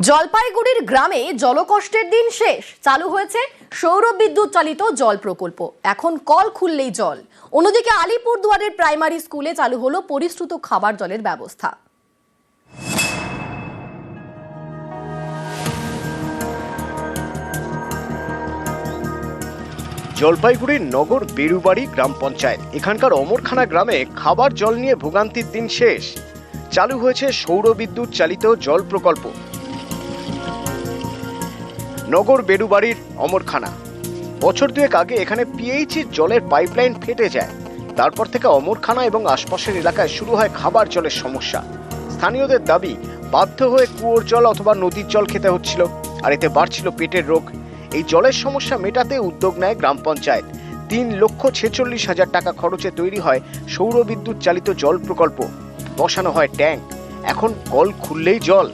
জলপাইগুড়ির গ্রামে জলকষ্টের দিন শেষ। চালু হয়েছে সৌর বিদ্যুৎ চালিত জল প্রকল্প। এখন কল খুললেই জল। অন্যদিকে আলিপুরদুয়ারের প্রাইমারি স্কুলে চালু হলো পরিশ্রুত খাবার জলের ব্যবস্থা। জলপাইগুড়ির নগর বেরুবাড়ি গ্রাম পঞ্চায়েত এখানকার অমরখানা গ্রামে খাবার জল নিয়ে ভোগান্তির দিন শেষ। চালু হয়েছে সৌর বিদ্যুৎ চালিত জল প্রকল্প। নগর বেরুবাড়ির অমরখানা বছর দুয়েক আগে এখানে পিএইচির জলের পাইপলাইন ফেটে যায়। তারপর থেকে অমরখানা এবং আশপাশের এলাকায় শুরু হয় খাবার জলের সমস্যা। স্থানীয়দের দাবি, বাধ্য হয়ে কুয়োর জল অথবা নদীর জল খেতে হচ্ছিল, আর এতে বাড়ছিল পেটের রোগ। এই জলের সমস্যা মেটাতে উদ্যোগ নেয় গ্রাম পঞ্চায়েত। 3,46,000 টাকা খরচে তৈরি হয় সৌর বিদ্যুৎ চালিত জল প্রকল্প। বসানো হয় ট্যাঙ্ক। এখন কল খুললেই জল।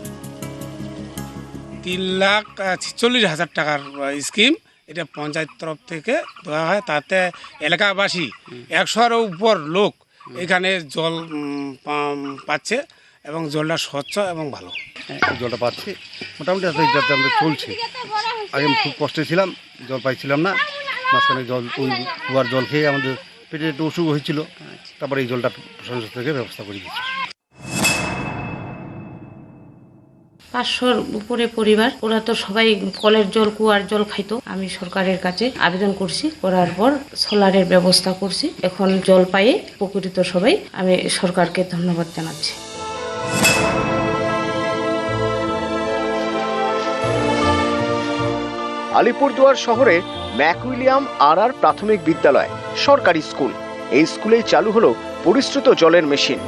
3,46,000 টাকার স্কিম, এটা পঞ্চায়েত তরফ থেকে দেওয়া হয়। তাতে এলাকাবাসী 100-এর উপর লোক এখানে জল পাচ্ছে এবং জলটা স্বচ্ছ এবং ভালো। জলটা পাচ্ছি মোটামুটি যাতে আমরা চলছে। আগে আমি খুব কষ্টে ছিলাম, জল পাইছিলাম না। মাঝখানে কুয়ার জল খেয়ে আমাদের পেটে একটু অসুখ হয়েছিল। তারপরে এই জলটা প্রশাসন থেকে ব্যবস্থা করে দিচ্ছি। 500-র উপরে পরিবার, ওরা তো সবাই কলের জল কুয়ার জল খাইতো। আমি সরকারের কাছে আবেদন করছি, করার পর সোলারের ব্যবস্থা করছি। এখন জল পাইয়ে উপকৃত সবাই। আমি সরকারকে ধন্যবাদ জানাচ্ছি। আলিপুরদুয়ার শহরে ম্যাকউইলিয়াম আর প্রাথমিক বিদ্যালয় সরকারি স্কুল। এই স্কুলেই চালু হলো পরিশ্রুত জলের মেশিন।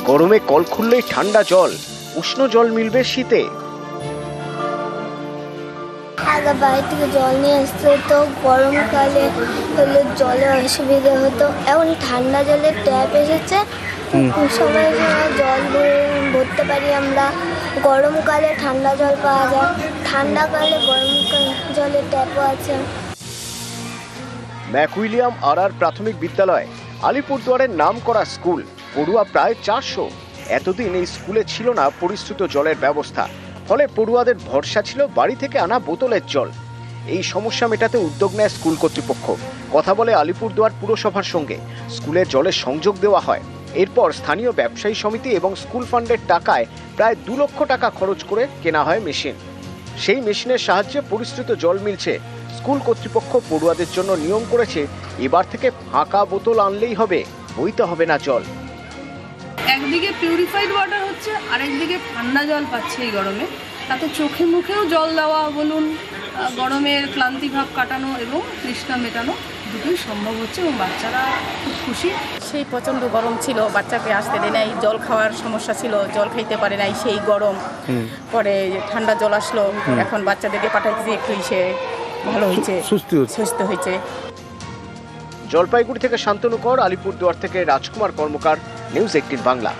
গরমে কল খুললেই ঠান্ডা জল, উষ্ণ জল মিলবে শীতে। আগে বাড়ি থেকে জল নিয়ে আসতে হতো, গরমকালে হলে জলের অসুবিধা হতো। এখন ঠান্ডা জলের ট্যাপ এসেছে, সময় জল ভরতে পারি আমরা। গরমকালে ঠান্ডা জল পাওয়া যায়, ঠান্ডাকালে গরম জলের ট্যাপও আছে। ম্যাকউইলিয়াম আর প্রাথমিক বিদ্যালয় আলিপুরদুয়ারের নাম করা স্কুল। পড়ুয়া প্রায় 400। এতদিন এই স্কুলে ছিল না পরিশ্রুত জলের ব্যবস্থা, ফলে পড়ুয়াদের ভরসা ছিল বাড়ি থেকে আনা বোতলের জল। এই সমস্যা মেটাতে উদ্যোগ নেয় স্কুল কর্তৃপক্ষ। কথা বলে আলিপুরদুয়ার পুরসভার সঙ্গে, স্কুলের জলের সংযোগ দেওয়া হয়। এরপর স্থানীয় ব্যবসায়ী সমিতি এবং স্কুল ফান্ডের টাকায় প্রায় 2 লক্ষ টাকা খরচ করে কেনা হয় মেশিন। সেই মেশিনের সাহায্যে পরিশ্রুত জল মিলছে। স্কুল কর্তৃপক্ষ পড়ুয়াদের জন্য নিয়ম করেছে, এবার থেকে ফাঁকা বোতল আনলেই হবে, বইতে হবে না জল। একদিকে পিউরিফাইড ওয়াটার হচ্ছে, আর একদিকে ঠান্ডা জল পাচ্ছে এই গরমে। তাতে চোখে মুখেও জল দেওয়া বলুন, গরমের ক্লান্তি ভাব কাটানো এবং তৃষ্ণা মেটানো দুটোই সম্ভব হচ্ছে এবং বাচ্চারা খুব খুশি। সেই প্রচণ্ড গরম ছিল, বাচ্চাকে আসতে দেয় নাই, জল খাওয়ার সমস্যা ছিল, জল খাইতে পারে নাই সেই গরম। পরে ঠান্ডা জল আসলো, এখন বাচ্চাদেরকে পাঠাইতে একটু ভালো হয়েছে, সুস্থ হয়েছে। জলপাইগুড়ি থেকে শান্তনু কর, আলিপুরদুয়ার থেকে রাজকুমার কর্মকার, নিউজ 18 বাংলা।